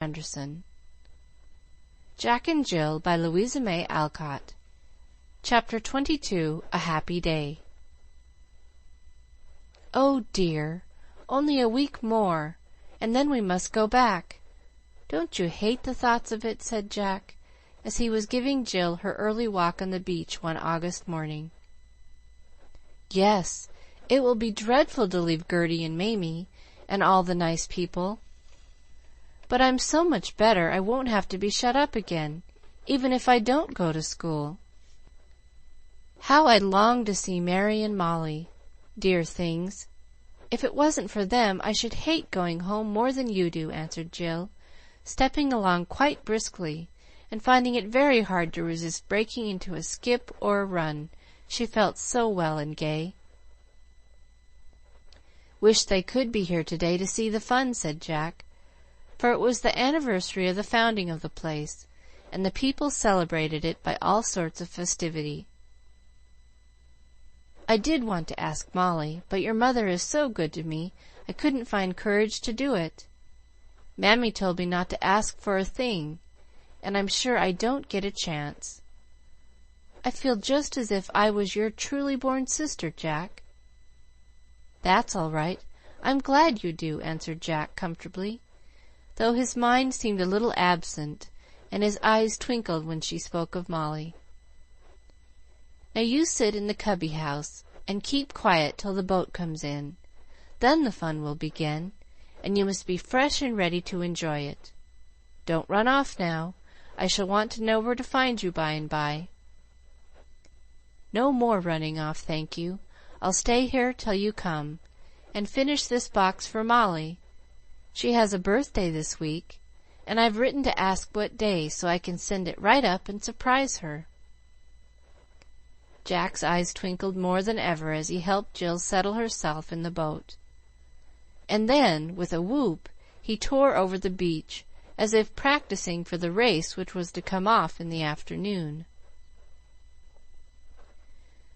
Anderson. Jack and Jill by Louisa May Alcott. Chapter 22. A Happy Day. Oh dear, only a week more, and then we must go back. Don't you hate the thoughts of it? Said Jack, as he was giving Jill her early walk on the beach one August morning. Yes, it will be dreadful to leave Gertie and Mamie and all the nice people. But I'm so much better I won't have to be shut up again, even if I don't go to school. How I long to see Mary and Molly, dear things. If it wasn't for them, I should hate going home more than you do, answered Jill, stepping along quite briskly, and finding it very hard to resist breaking into a skip or a run, she felt so well and gay. Wish they could be here today to see the fun, said Jack, for it was the anniversary of the founding of the place, and the people celebrated it by all sorts of festivity. I did want to ask Molly, but your mother is so good to me I couldn't find courage to do it. Mammy told me not to ask for a thing, and I'm sure I don't get a chance. I feel just as if I was your truly born sister, Jack. That's all right. I'm glad you do, answered Jack comfortably, though his mind seemed a little absent, and his eyes twinkled when she spoke of Molly. Now you sit in the cubby house and keep quiet till the boat comes in. Then the fun will begin, and you must be fresh and ready to enjoy it. Don't run off now. I shall want to know where to find you by and by. No more running off, thank you. I'll stay here till you come, and finish this box for Molly. She has a birthday this week, and I've written to ask what day, so I can send it right up and surprise her. Jack's eyes twinkled more than ever as he helped Jill settle herself in the boat, and then, with a whoop, he tore over the beach, as if practicing for the race which was to come off in the afternoon.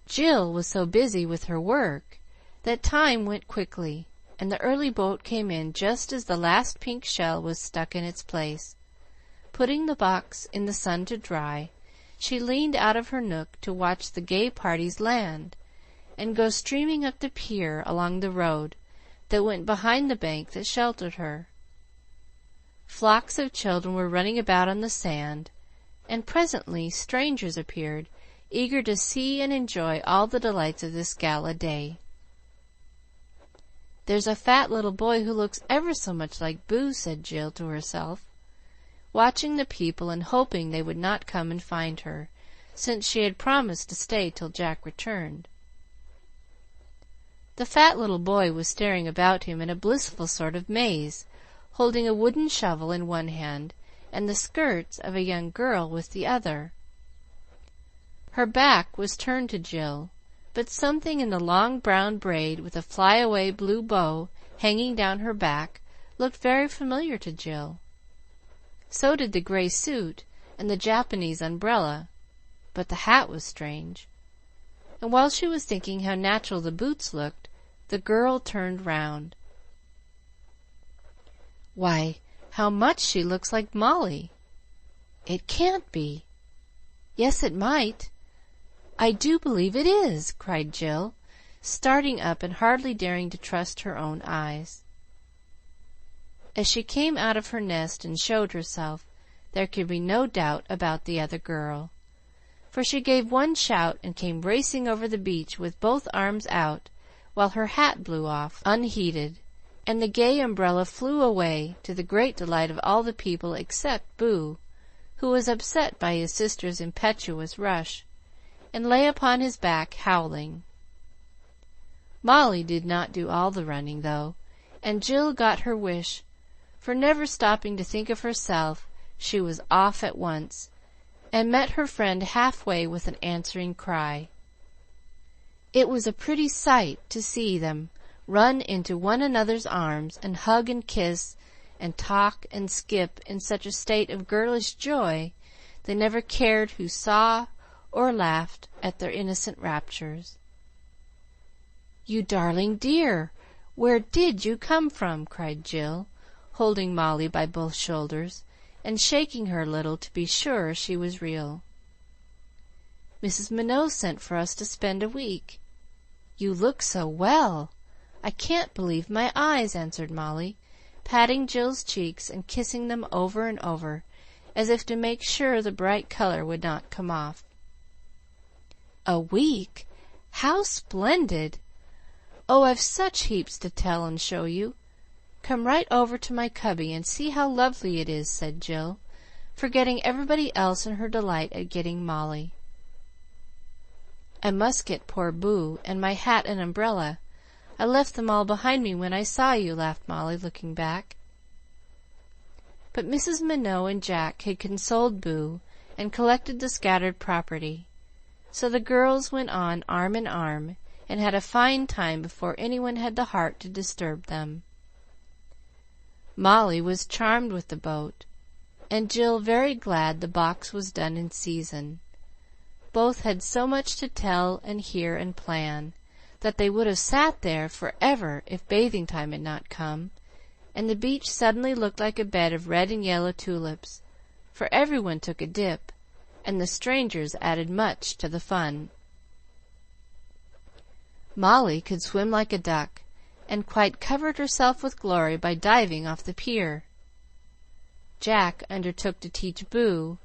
Jill was so busy with her work that time went quickly, and the early boat came in just as the last pink shell was stuck in its place. Putting the box in the sun to dry, she leaned out of her nook to watch the gay parties land and go streaming up the pier along the road that went behind the bank that sheltered her. Flocks of children were running about on the sand, and presently strangers appeared, eager to see and enjoy all the delights of this gala day. There's a fat little boy who looks ever so much like Boo, said Jill to herself, watching the people and hoping they would not come and find her, since she had promised to stay till Jack returned. The fat little boy was staring about him in a blissful sort of maze, holding a wooden shovel in one hand and the skirts of a young girl with the other. Her back was turned to Jill, but something in the long brown braid with a fly-away blue bow hanging down her back looked very familiar to Jill. So did the gray suit and the Japanese umbrella, but the hat was strange, and while she was thinking how natural the boots looked, the girl turned round. Why, how much she looks like Molly! It can't be. Yes, it might. I do believe it is, cried Jill, starting up and hardly daring to trust her own eyes. As she came out of her nest and showed herself, there could be no doubt about the other girl, for she gave one shout and came racing over the beach with both arms out, while her hat blew off unheeded, and the gay umbrella flew away, to the great delight of all the people except Boo, who was upset by his sister's impetuous rush, and lay upon his back howling. Molly did not do all the running, though, and Jill got her wish, for never stopping to think of herself, she was off at once, and met her friend half-way with an answering cry. It was a pretty sight to see them run into one another's arms and hug and kiss and talk and skip in such a state of girlish joy they never cared who saw or laughed at their innocent raptures. "You darling dear, where did you come from?" cried Jill, holding Molly by both shoulders, and shaking her a little to be sure she was real. "Mrs. Minot sent for us to spend a week. You look so well! I can't believe my eyes," answered Molly, patting Jill's cheeks and kissing them over and over, as if to make sure the bright color would not come off. "A week! How splendid! Oh, I've such heaps to tell and show you. Come right over to my cubby and see how lovely it is," said Jill, forgetting everybody else in her delight at getting Molly. "I must get poor Boo, and my hat and umbrella. I left them all behind me when I saw you," laughed Molly, looking back. But Mrs. Minot and Jack had consoled Boo and collected the scattered property, so the girls went on arm in arm, and had a fine time before anyone had the heart to disturb them. Molly was charmed with the boat, and Jill very glad the box was done in season. Both had so much to tell and hear and plan, that they would have sat there for ever if bathing time had not come, and the beach suddenly looked like a bed of red and yellow tulips, for every one took a dip, and the strangers added much to the fun. Molly could swim like a duck, and quite covered herself with glory by diving off the pier. Jack undertook to teach Boo,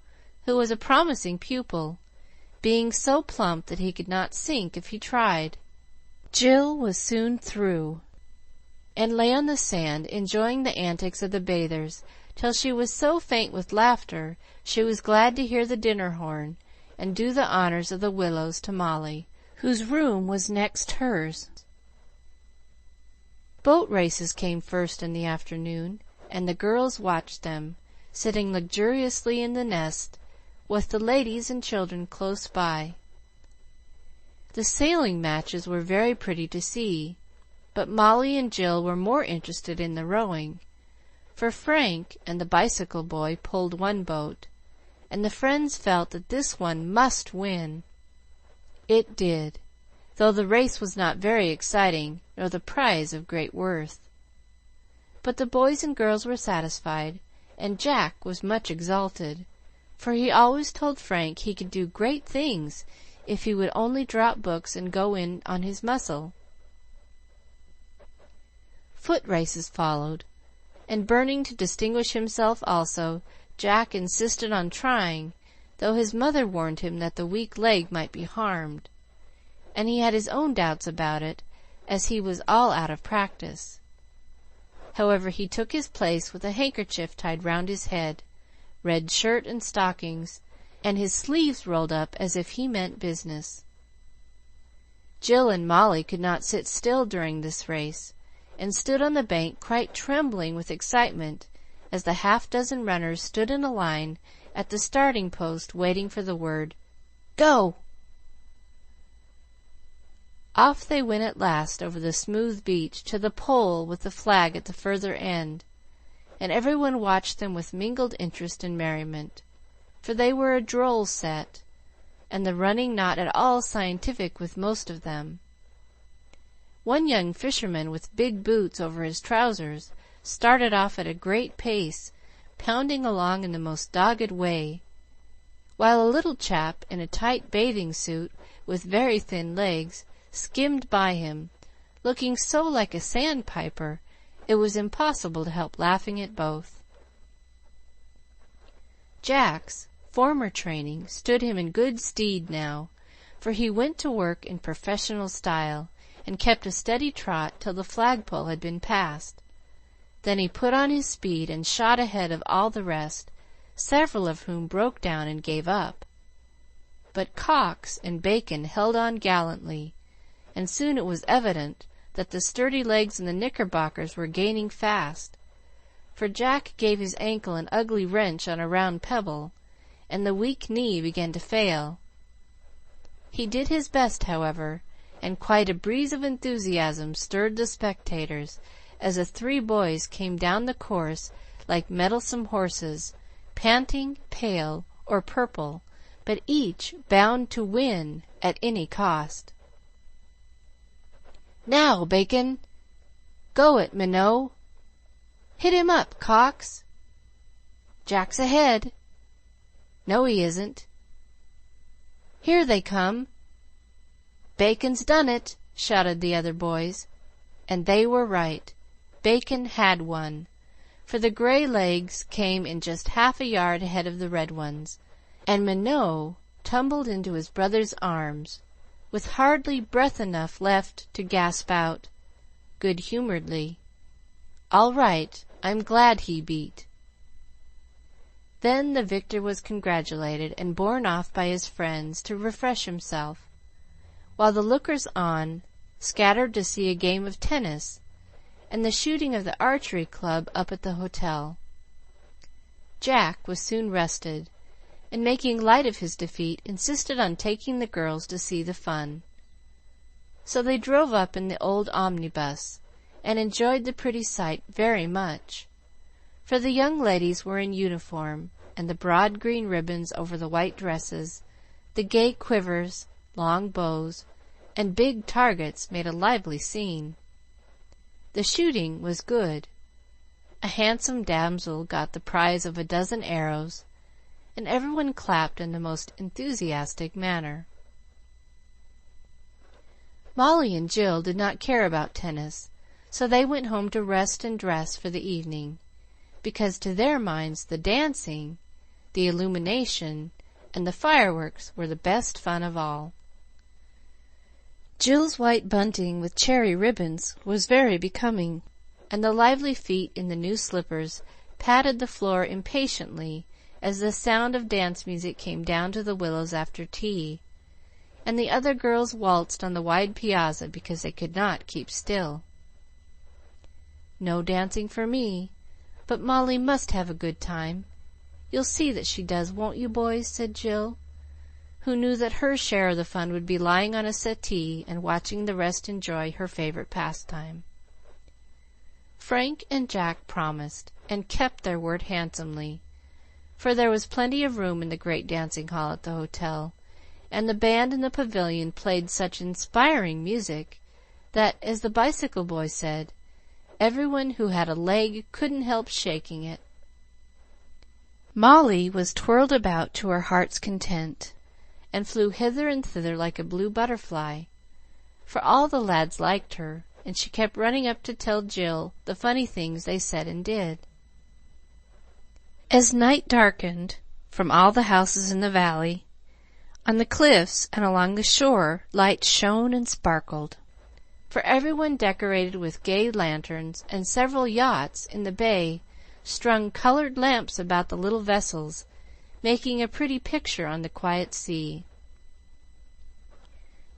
who was a promising pupil, being so plump that he could not sink if he tried. Jill was soon through, and lay on the sand enjoying the antics of the bathers till she was so faint with laughter she was glad to hear the dinner horn and do the honors of the Willows to Molly, whose room was next hers. Boat races came first in the afternoon, and the girls watched them, sitting luxuriously in the nest, with the ladies and children close by. The sailing matches were very pretty to see, but Molly and Jill were more interested in the rowing, for Frank and the bicycle boy pulled one boat, and the friends felt that this one must win. It did, though the race was not very exciting, nor the prize of great worth. But the boys and girls were satisfied, and Jack was much exalted, for he always told Frank he could do great things if he would only drop books and go in on his muscle. Foot races followed, and burning to distinguish himself also, Jack insisted on trying, though his mother warned him that the weak leg might be harmed, and he had his own doubts about it, as he was all out of practice. However, he took his place with a handkerchief tied round his head, red shirt and stockings, and his sleeves rolled up as if he meant business. Jill and Molly could not sit still during this race, and stood on the bank quite trembling with excitement as the half-dozen runners stood in a line at the starting post waiting for the word, "Go!" Off they went at last over the smooth beach to the pole with the flag at the further end, and every one watched them with mingled interest and merriment, for they were a droll set, and the running not at all scientific with most of them. One young fisherman with big boots over his trousers started off at a great pace, pounding along in the most dogged way, while a little chap in a tight bathing suit with very thin legs skimmed by him, looking so like a sandpiper it was impossible to help laughing at both. Jack's former training stood him in good stead now, for he went to work in professional style, and kept a steady trot till the flagpole had been passed. Then he put on his speed and shot ahead of all the rest, several of whom broke down and gave up. But Cox and Bacon held on gallantly, and soon it was evident that the sturdy legs and the knickerbockers were gaining fast, for Jack gave his ankle an ugly wrench on a round pebble, and the weak knee began to fail. He did his best, however, and quite a breeze of enthusiasm stirred the spectators as the three boys came down the course like mettlesome horses, panting, pale, or purple, but each bound to win at any cost. "Now, Bacon!" "Go it, Minot!" Hit him up, Cox!" "Jack's ahead." "No, he isn't." "Here they come." "Bacon's done it!" shouted the other boys. And they were right. Bacon had won, for the gray legs came in just half a yard ahead of the red ones, and Minot tumbled into his brother's arms, with hardly breath enough left to gasp out, good-humoredly, "All right, I'm glad he beat." Then the victor was congratulated and borne off by his friends to refresh himself, while the lookers-on scattered to see a game of tennis and the shooting of the archery club up at the hotel. Jack was soon rested, and making light of his defeat, insisted on taking the girls to see the fun. So they drove up in the old omnibus, and enjoyed the pretty sight very much, for the young ladies were in uniform, and the broad green ribbons over the white dresses, the gay quivers, long bows, and big targets made a lively scene. The shooting was good. A handsome damsel got the prize of a dozen arrows, and everyone clapped in the most enthusiastic manner. Molly and Jill did not care about tennis, so they went home to rest and dress for the evening, because to their minds the dancing, the illumination, and the fireworks were the best fun of all. Jill's white bunting with cherry ribbons was very becoming, and the lively feet in the new slippers patted the floor impatiently as the sound of dance music came down to the Willows after tea, and the other girls waltzed on the wide piazza because they could not keep still. "No dancing for me, but Molly must have a good time. You'll see that she does, won't you, boys?" said Jill, who knew that her share of the fun would be lying on a settee and watching the rest enjoy her favorite pastime. Frank and Jack promised, and kept their word handsomely, for there was plenty of room in the great dancing hall at the hotel, and the band in the pavilion played such inspiring music that, as the bicycle boy said, everyone who had a leg couldn't help shaking it. Molly was twirled about to her heart's content, and flew hither and thither like a blue butterfly, for all the lads liked her, and she kept running up to tell Jill the funny things they said and did. As night darkened, from all the houses in the valley, on the cliffs and along the shore, lights shone and sparkled, for everyone decorated with gay lanterns, and several yachts in the bay strung colored lamps about the little vessels, making a pretty picture on the quiet sea.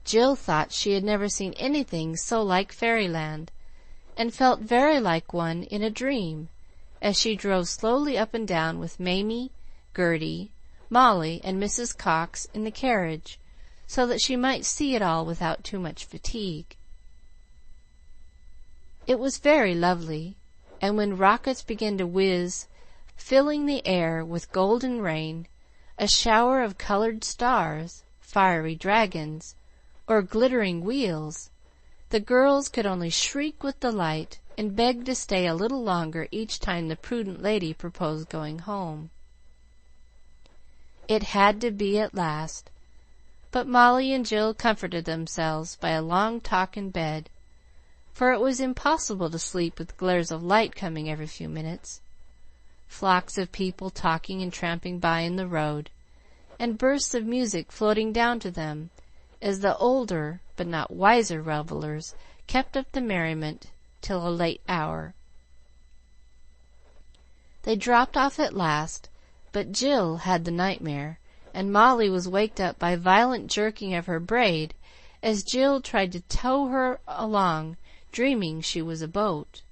Jill thought she had never seen anything so like fairyland, and felt very like one in a dream, as she drove slowly up and down with Mamie, Gertie, Molly, and Mrs. Cox in the carriage, so that she might see it all without too much fatigue. It was very lovely, and when rockets began to whiz, filling the air with golden rain, a shower of colored stars, fiery dragons, or glittering wheels, the girls could only shriek with delight and beg to stay a little longer each time the prudent lady proposed going home. It had to be at last, but Molly and Jill comforted themselves by a long talk in bed, for it was impossible to sleep with glares of light coming every few minutes, flocks of people talking and tramping by in the road, and bursts of music floating down to them, as the older but not wiser revellers kept up the merriment till a late hour. They dropped off at last, but Jill had the nightmare, and Molly was waked up by violent jerking of her braid as Jill tried to tow her along, dreaming she was a boat.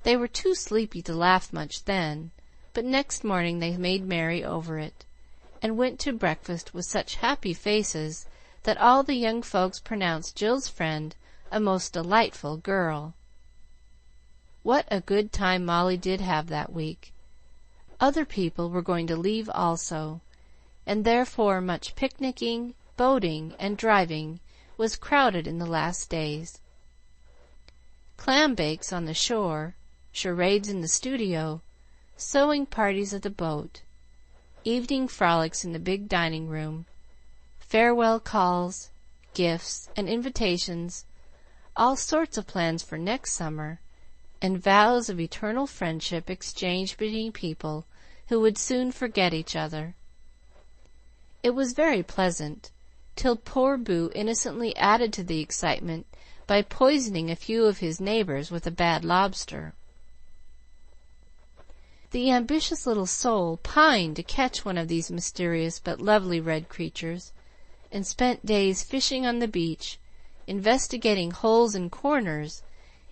They were too sleepy to laugh much then, but next morning they made merry over it, and went to breakfast with such happy faces that all the young folks pronounced Jill's friend a most delightful girl. What a good time Molly did have that week! Other people were going to leave also, and therefore much picnicking, boating, and driving was crowded in the last days. Clam bakes on the shore, charades in the studio, sewing parties at the boat, evening frolics in the big dining room, farewell calls, gifts, and invitations, all sorts of plans for next summer, and vows of eternal friendship exchanged between people who would soon forget each other. It was very pleasant, till poor Boo innocently added to the excitement by poisoning a few of his neighbors with a bad lobster. The ambitious little soul pined to catch one of these mysterious but lovely red creatures, and spent days fishing on the beach, investigating holes and corners,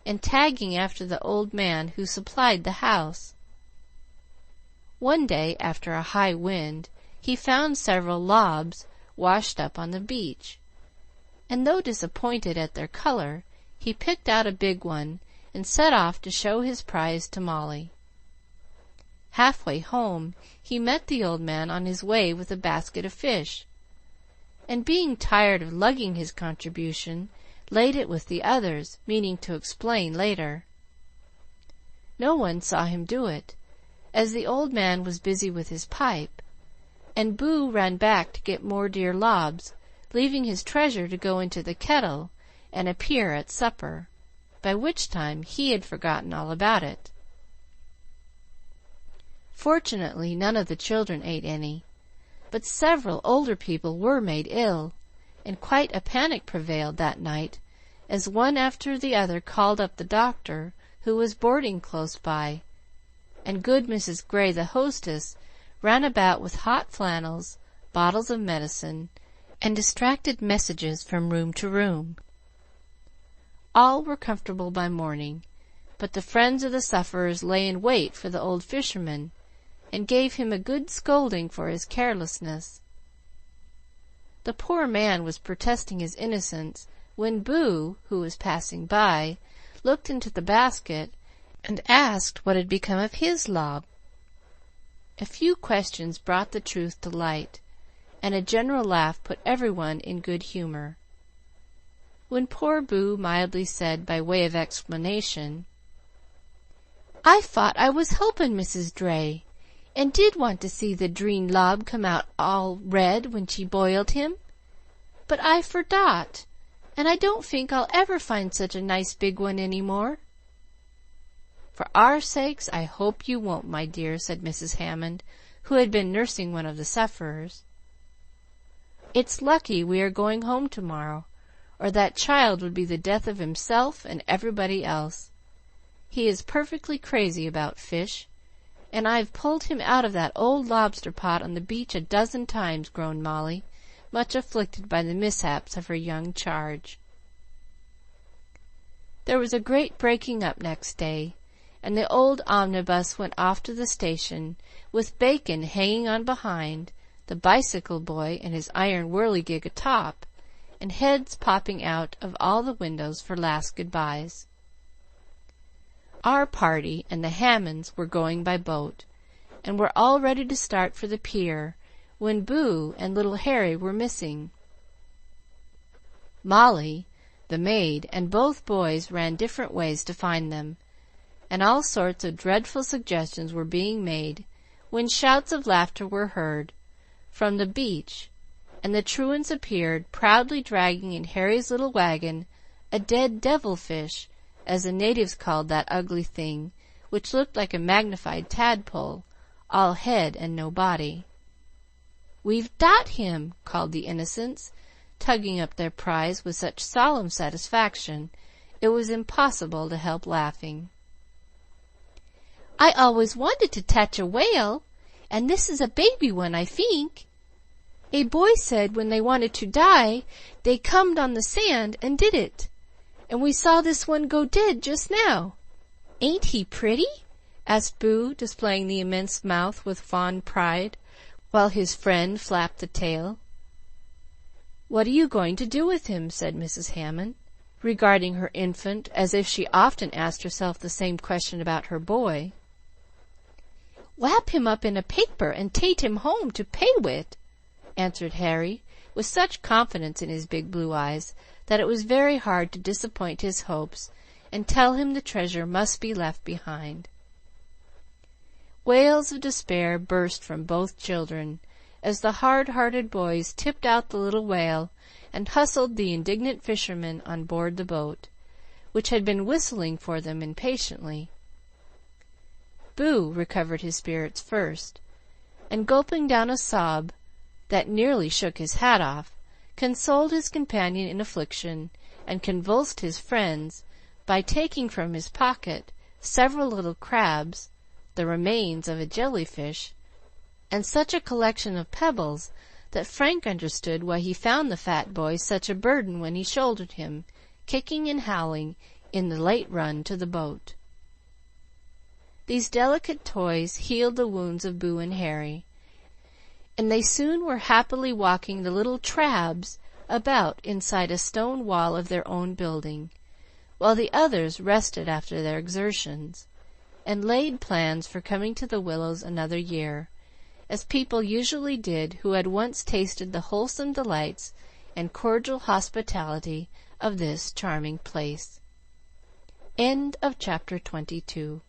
and tagging after the old man who supplied the house. One day, after a high wind, he found several lobs washed up on the beach, and though disappointed at their color, he picked out a big one and set off to show his prize to Molly. Halfway home he met the old man on his way with a basket of fish, and being tired of lugging his contribution, laid it with the others, meaning to explain later. No one saw him do it, as the old man was busy with his pipe, and Boo ran back to get more dear lobs, leaving his treasure to go into the kettle and appear at supper, by which time he had forgotten all about it. Fortunately, none of the children ate any, but several older people were made ill, and quite a panic prevailed that night, as one after the other called up the doctor, who was boarding close by, and good Mrs. Grey, the hostess, ran about with hot flannels, bottles of medicine, and distracted messages from room to room. All were comfortable by morning, but the friends of the sufferers lay in wait for the old fisherman, and gave him a good scolding for his carelessness. The poor man was protesting his innocence when Boo, who was passing by, looked into the basket and asked what had become of his lob. A few questions brought the truth to light, and a general laugh put every one in good humor. When poor Boo mildly said, by way of explanation, "I thought I was helpin' Mrs. Dray, and did want to see the dreen lob come out all red when she boiled him, but I fordot, and I don't think I'll ever find such a nice big one any more." "For our sakes, I hope you won't, my dear," said Mrs. Hammond, who had been nursing one of the sufferers. "It's lucky we are going home to-morrow, or that child would be the death of himself and everybody else. He is perfectly crazy about fish, and I've pulled him out of that old lobster pot on the beach a dozen times," groaned Molly, much afflicted by the mishaps of her young charge. There was a great breaking up next day, and the old omnibus went off to the station, with Bacon hanging on behind, the bicycle boy and his iron whirligig atop, and heads popping out of all the windows for last good-byes. Our party and the Hammonds were going by boat, and were all ready to start for the pier, when Boo and little Harry were missing. Molly, the maid, and both boys ran different ways to find them, and all sorts of dreadful suggestions were being made, when shouts of laughter were heard from the beach, and the truants appeared, proudly dragging in Harry's little wagon a dead devil-fish, as the natives called that ugly thing, which looked like a magnified tadpole, all head and no body. "We've dot him!" called the innocents, tugging up their prize with such solemn satisfaction it was impossible to help laughing. "I always wanted to tatch a whale, and this is a baby one, I think. A boy said when they wanted to die, they comed on the sand and did it, and we saw this one go dead just now. Ain't he pretty?" asked Boo, displaying the immense mouth with fond pride, while his friend flapped the tail. "What are you going to do with him?" said Mrs. Hammond, regarding her infant as if she often asked herself the same question about her boy. "Wrap him up in a paper and take him home to play with," answered Harry, with such confidence in his big blue eyes that it was very hard to disappoint his hopes, and tell him the treasure must be left behind. Wails of despair burst from both children as the hard-hearted boys tipped out the little whale and hustled the indignant fishermen on board the boat, which had been whistling for them impatiently. Boo recovered his spirits first, and gulping down a sob that nearly shook his hat off, consoled his companion in affliction, and convulsed his friends by taking from his pocket several little crabs, the remains of a jelly-fish, and such a collection of pebbles that Frank understood why he found the fat boy such a burden when he shouldered him, kicking and howling, in the late run to the boat. These delicate toys healed the wounds of Boo and Harry, and they soon were happily walking the little Trabs about inside a stone wall of their own building, while the others rested after their exertions, and laid plans for coming to the Willows another year, as people usually did who had once tasted the wholesome delights and cordial hospitality of this charming place. End of chapter 22.